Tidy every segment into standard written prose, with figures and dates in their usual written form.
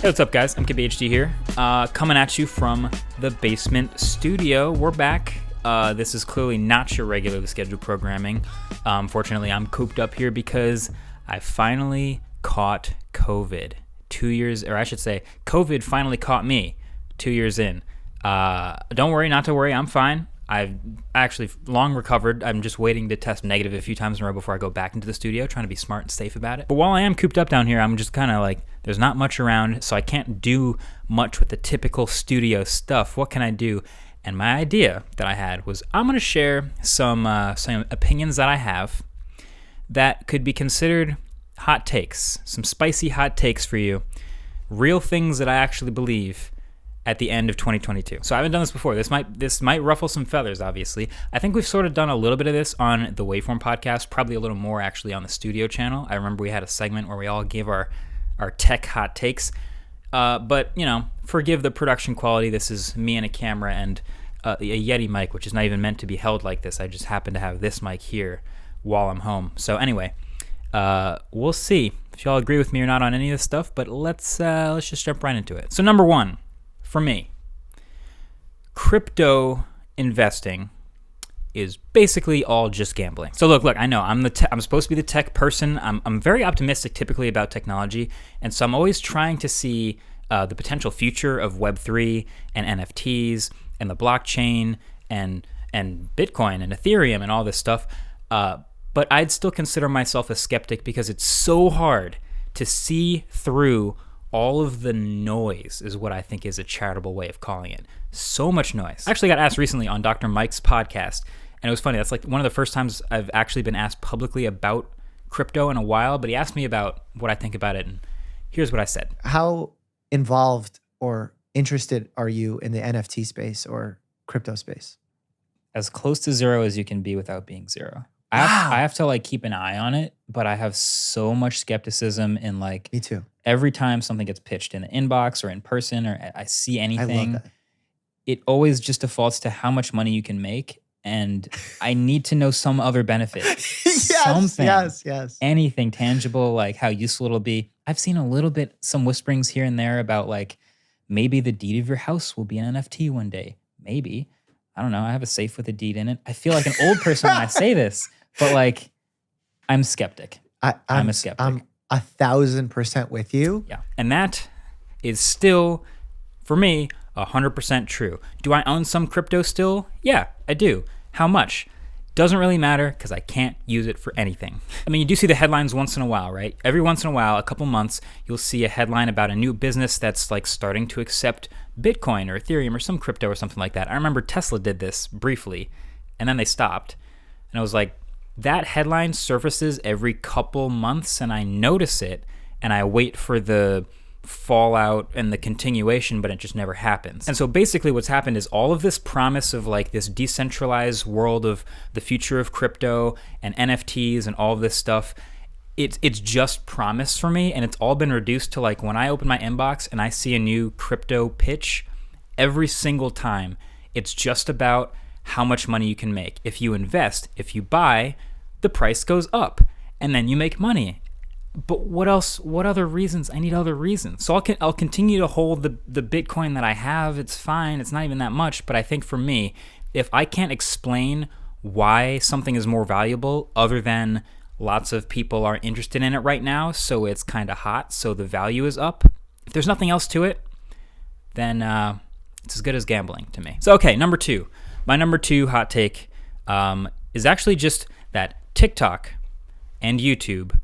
What's up, guys? I'm KBHD here, coming at you from the basement studio. We're back. This is clearly not your regularly scheduled programming. Fortunately, I'm cooped up here because I finally caught COVID 2 years, or I should say, COVID finally caught me 2 years in. Don't worry, not to worry, I'm fine. I've actually long recovered. I'm just waiting to test negative a few times in a row before I go back into the studio, trying to be smart and safe about it. But while I am cooped up down here, I'm just kind of like, there's not much around, so I can't do much with the typical studio stuff. What can I do? And my idea that I had was I'm going to share some opinions that I have that could be considered hot takes, some spicy hot takes for you, real things that I actually believe at the end of 2022. So I haven't done this before. This might ruffle some feathers, obviously. I think we've sort of done a little bit of this on the Waveform podcast, probably a little more actually on the studio channel. I remember we had a segment where we all gave our tech hot takes. But, you know, forgive the production quality. This is me and a camera and a Yeti mic, which is not even meant to be held like this. I just happen to have this mic here while I'm home. So anyway, we'll see if y'all agree with me or not on any of this stuff, but let's just jump right into it. So number one, for me, crypto investing is basically all just gambling. So look, I know I'm supposed to be the tech person. I'm very optimistic typically about technology, and so I'm always trying to see the potential future of Web3 and NFTs and the blockchain and Bitcoin and Ethereum and all this stuff. But I'd still consider myself a skeptic because it's so hard to see through all of the noise, is what I think is a charitable way of calling it. So much noise. I actually got asked recently on Dr. Mike's podcast, and it was funny. That's like one of the first times I've actually been asked publicly about crypto in a while, but he asked me about what I think about it, and here's what I said. How involved or interested are you in the NFT space or crypto space? As close to zero as you can be without being zero. I have to like keep an eye on it, but I have so much skepticism in like me too. Every time something gets pitched in the inbox or in person or I see anything, I love that. It always just defaults to how much money you can make, and I need to know some other benefit. Yes. Anything tangible, like how useful it'll be. I've seen a little bit, some whisperings here and there about like maybe the deed of your house will be an NFT one day. Maybe. I don't know. I have a safe with a deed in it. I feel like an old person when I say this, but like I'm skeptic. I'm a skeptic. I'm 1,000% with you. Yeah. And that is still, for me, 100% true. Do I own some crypto still? Yeah, I do. How much? Doesn't really matter because I can't use it for anything. I mean, you do see the headlines once in a while, right? Every once in a while, a couple months, you'll see a headline about a new business that's like starting to accept Bitcoin or Ethereum or some crypto or something like that. I remember Tesla did this briefly, and then they stopped. And I was like, that headline surfaces every couple months, and I notice it, and I wait for the fallout and the continuation, but it just never happens. And so basically what's happened is all of this promise of like this decentralized world of the future of crypto and NFTs and all of this stuff, it's just promise for me, and it's all been reduced to like when I open my inbox and I see a new crypto pitch, every single time it's just about how much money you can make. If you invest, if you buy, the price goes up and then you make money. But what else? What other reasons? I need other reasons. So I'll continue to hold the Bitcoin that I have. It's fine. It's not even that much. But I think for me, if I can't explain why something is more valuable other than lots of people are interested in it right now, so it's kind of hot, so the value is up. If there's nothing else to it, then it's as good as gambling to me. So okay, number two. My number two hot take is actually just that TikTok and YouTube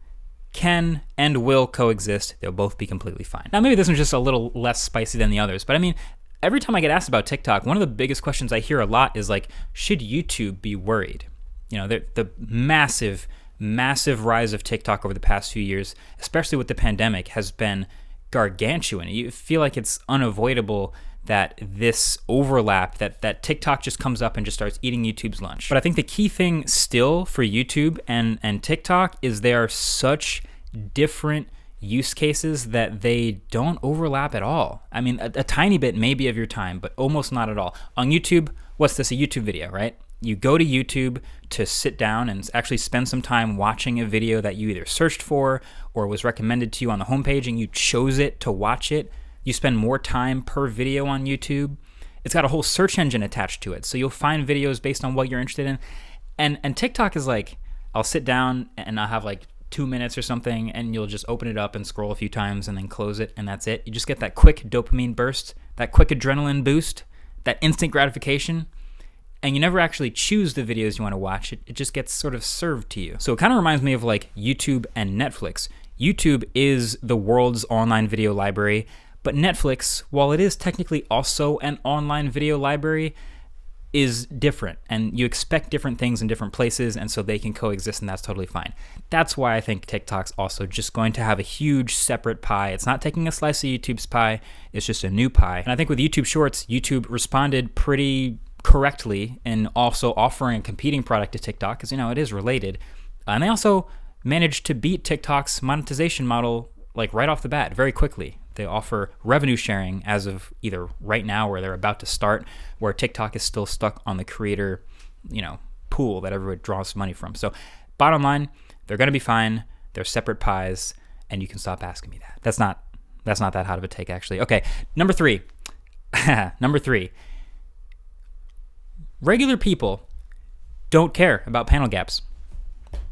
can and will coexist. They'll both be completely fine. Now, maybe this one's just a little less spicy than the others, but I mean, every time I get asked about TikTok, one of the biggest questions I hear a lot is like, should YouTube be worried? You know, the massive rise of TikTok over the past few years, especially with the pandemic, has been gargantuan. You feel like it's unavoidable that this overlap, that TikTok just comes up and just starts eating YouTube's lunch. But I think the key thing still for YouTube and TikTok is they are such different use cases that they don't overlap at all. I mean, a tiny bit maybe of your time, but almost not at all. On YouTube, what's this, a YouTube video, right? You go to YouTube to sit down and actually spend some time watching a video that you either searched for or was recommended to you on the homepage and you chose it to watch it. You spend more time per video on YouTube. It's got a whole search engine attached to it. So you'll find videos based on what you're interested in. And TikTok is like, I'll sit down and I'll have like 2 minutes or something, and you'll just open it up and scroll a few times and then close it, and that's it. You just get that quick dopamine burst, that quick adrenaline boost, that instant gratification, and you never actually choose the videos you want to watch. It just gets sort of served to you. So it kind of reminds me of like YouTube and Netflix. YouTube is the world's online video library, but Netflix, while it is technically also an online video library, is different, and you expect different things in different places, and so they can coexist, and that's totally fine. That's why I think TikTok's also just going to have a huge separate pie. It's not taking a slice of YouTube's pie, it's just a new pie. And I think with YouTube Shorts, YouTube responded pretty correctly in also offering a competing product to TikTok, because, it is related. And they also managed to beat TikTok's monetization model like right off the bat very quickly. They offer revenue sharing as of either right now or they're about to start, where TikTok is still stuck on the creator, pool that everyone draws money from. So bottom line, they're going to be fine. They're separate pies, and you can stop asking me that. That's not that hot of a take, actually. Okay, number 3. Number 3. Regular people don't care about panel gaps.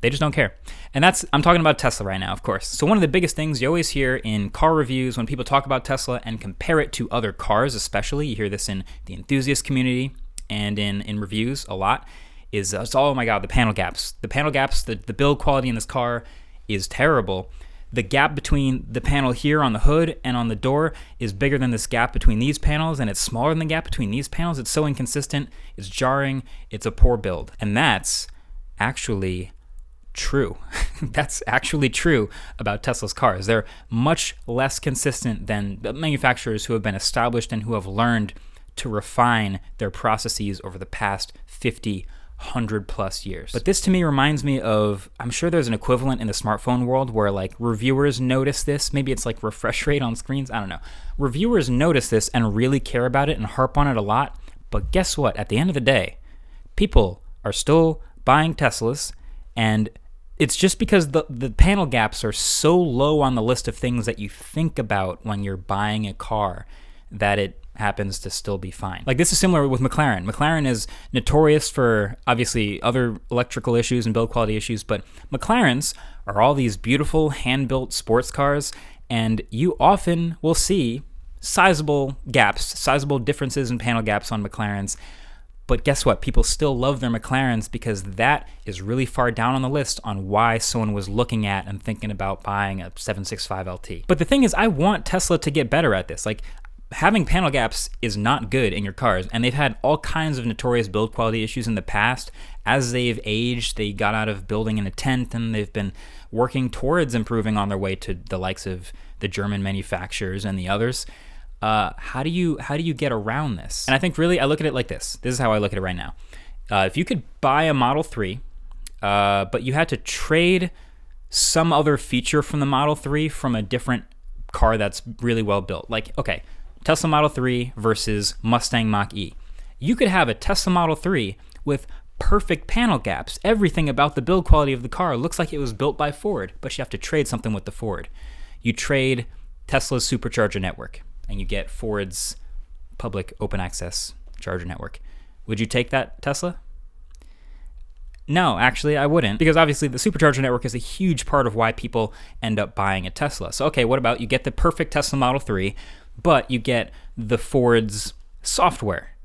They just don't care. And I'm talking about Tesla right now, of course. So one of the biggest things you always hear in car reviews when people talk about Tesla and compare it to other cars, especially, you hear this in the enthusiast community and in reviews a lot, is, oh my God, the panel gaps. The panel gaps, the build quality in this car is terrible. The gap between the panel here on the hood and on the door is bigger than this gap between these panels, and it's smaller than the gap between these panels. It's so inconsistent, it's jarring, it's a poor build. And that's actually true. That's actually true about Tesla's cars. They're much less consistent than the manufacturers who have been established and who have learned to refine their processes over the past 50, 100 plus years. But this to me reminds me of, I'm sure there's an equivalent in the smartphone world where like reviewers notice this. Maybe it's like refresh rate on screens. I don't know. Reviewers notice this and really care about it and harp on it a lot. But guess what? At the end of the day, people are still buying Teslas, and it's just because the panel gaps are so low on the list of things that you think about when you're buying a car that it happens to still be fine. Like, this is similar with McLaren. McLaren is notorious for, obviously, other electrical issues and build quality issues, but McLarens are all these beautiful hand-built sports cars, and you often will see sizable gaps, sizable differences in panel gaps on McLarens. But guess what? People still love their McLarens because that is really far down on the list on why someone was looking at and thinking about buying a 765 LT. But the thing is, I want Tesla to get better at this. Like, having panel gaps is not good in your cars, and they've had all kinds of notorious build quality issues in the past. As they've aged, they got out of building in a tent, and they've been working towards improving on their way to the likes of the German manufacturers and the others. How do you get around this? And I think really I look at it like this. This is how I look at it right now. If you could buy a Model 3, but you had to trade some other feature from the Model 3 from a different car that's really well built. Like, okay, Tesla Model 3 versus Mustang Mach-E. You could have a Tesla Model 3 with perfect panel gaps. Everything about the build quality of the car looks like it was built by Ford, but you have to trade something with the Ford. You trade Tesla's supercharger network, and you get Ford's public open access charger network. Would you take that Tesla? No, actually, I wouldn't, because obviously the supercharger network is a huge part of why people end up buying a Tesla. So, okay, what about you get the perfect Tesla Model 3, but you get the Ford's software?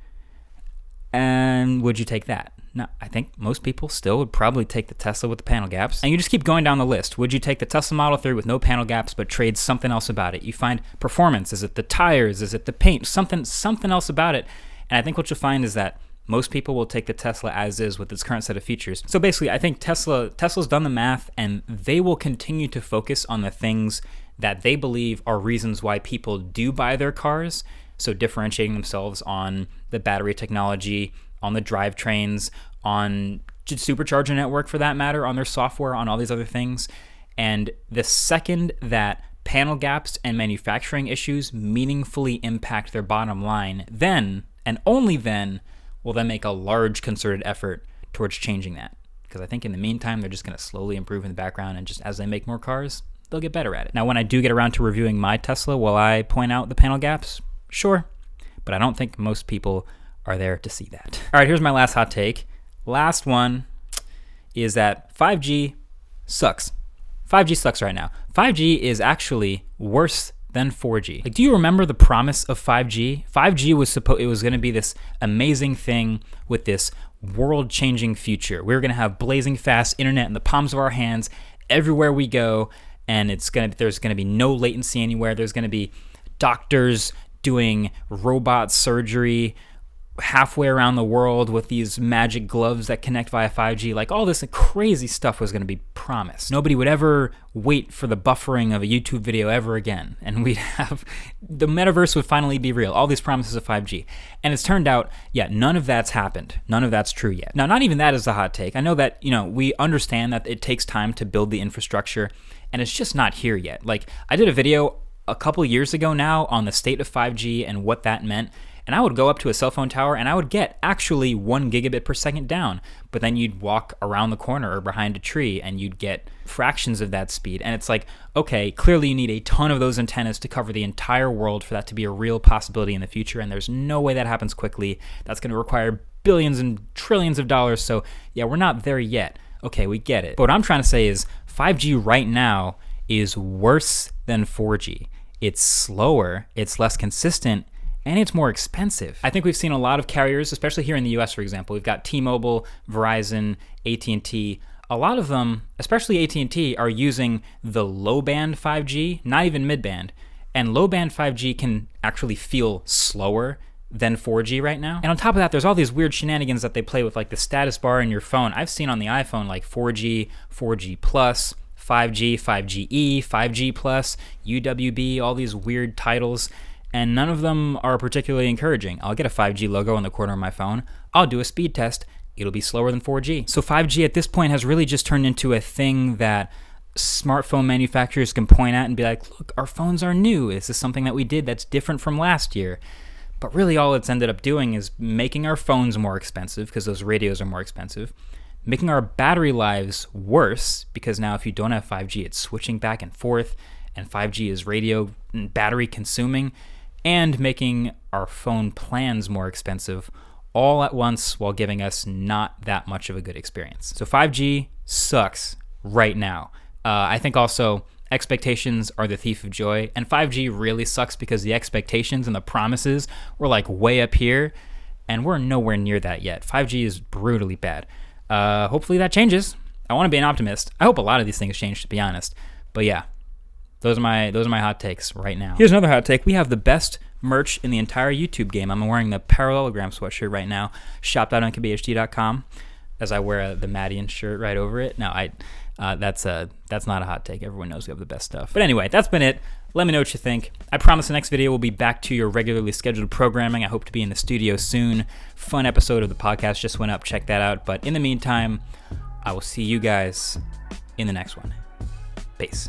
And would you take that? No, I think most people still would probably take the Tesla with the panel gaps. And you just keep going down the list. Would you take the Tesla Model 3 with no panel gaps but trade something else about it? You find performance. Is it the tires? Is it the paint? Something else about it. And I think what you'll find is that most people will take the Tesla as is with its current set of features. So basically, I think Tesla's done the math, and they will continue to focus on the things that they believe are reasons why people do buy their cars. So differentiating themselves on the battery technology, on the drivetrains, on supercharger network for that matter, on their software, on all these other things. And the second that panel gaps and manufacturing issues meaningfully impact their bottom line, then, and only then, will they make a large concerted effort towards changing that. Because I think in the meantime, they're just going to slowly improve in the background, and just as they make more cars, they'll get better at it. Now, when I do get around to reviewing my Tesla, will I point out the panel gaps? Sure, but I don't think most people are there to see that. All right, here's my last hot take. Last one is that 5G sucks. 5G sucks right now. 5G is actually worse than 4G. Like, do you remember the promise of 5G? 5G was it was going to be this amazing thing with this world-changing future. We were going to have blazing fast internet in the palms of our hands everywhere we go, and there's going to be no latency anywhere. There's going to be doctors doing robot surgery halfway around the world with these magic gloves that connect via 5G. Like, all this crazy stuff was going to be promised. Nobody would ever wait for the buffering of a YouTube video ever again, and we'd have the metaverse would finally be real. All these promises of 5G. And it's turned out, yeah, none of that's happened. None of that's true yet. Now, not even that is the hot take. I know that, we understand that it takes time to build the infrastructure, and it's just not here yet. Like, I did a video a couple years ago now on the state of 5G and what that meant. And I would go up to a cell phone tower and I would get actually 1 gigabit per second down. But then you'd walk around the corner or behind a tree and you'd get fractions of that speed. And it's like, okay, clearly you need a ton of those antennas to cover the entire world for that to be a real possibility in the future. And there's no way that happens quickly. That's going to require billions and trillions of dollars. So yeah, we're not there yet. Okay, we get it. But what I'm trying to say is 5G right now is worse than 4G. It's slower, it's less consistent, and it's more expensive. I think we've seen a lot of carriers, especially here in the US, for example. We've got T-Mobile, Verizon, AT&T. A lot of them, especially AT&T, are using the low-band 5G, not even mid-band. And low-band 5G can actually feel slower than 4G right now. And on top of that, there's all these weird shenanigans that they play with, like the status bar in your phone. I've seen on the iPhone like 4G, 4G+, 5G, 5GE, 5G+, UWB, all these weird titles. And none of them are particularly encouraging. I'll get a 5G logo on the corner of my phone. I'll do a speed test. It'll be slower than 4G. So 5G at this point has really just turned into a thing that smartphone manufacturers can point at and be like, look, our phones are new. This is something that we did that's different from last year. But really all it's ended up doing is making our phones more expensive because those radios are more expensive, making our battery lives worse because now if you don't have 5G, it's switching back and forth, and 5G is radio and battery consuming, and making our phone plans more expensive all at once while giving us not that much of a good experience. So 5G sucks right now. I think also expectations are the thief of joy, and 5G really sucks because the expectations and the promises were like way up here, and we're nowhere near that yet. 5G is brutally bad. Hopefully that changes. I want to be an optimist. I hope a lot of these things change, to be honest. But yeah. Those are my hot takes right now. Here's another hot take. We have the best merch in the entire YouTube game. I'm wearing the Parallelogram sweatshirt right now, shop.unkbhd.com, as I wear the Madian shirt right over it. No, that's not a hot take. Everyone knows we have the best stuff. But anyway, that's been it. Let me know what you think. I promise the next video will be back to your regularly scheduled programming. I hope to be in the studio soon. Fun episode of the podcast just went up. Check that out. But in the meantime, I will see you guys in the next one. Peace.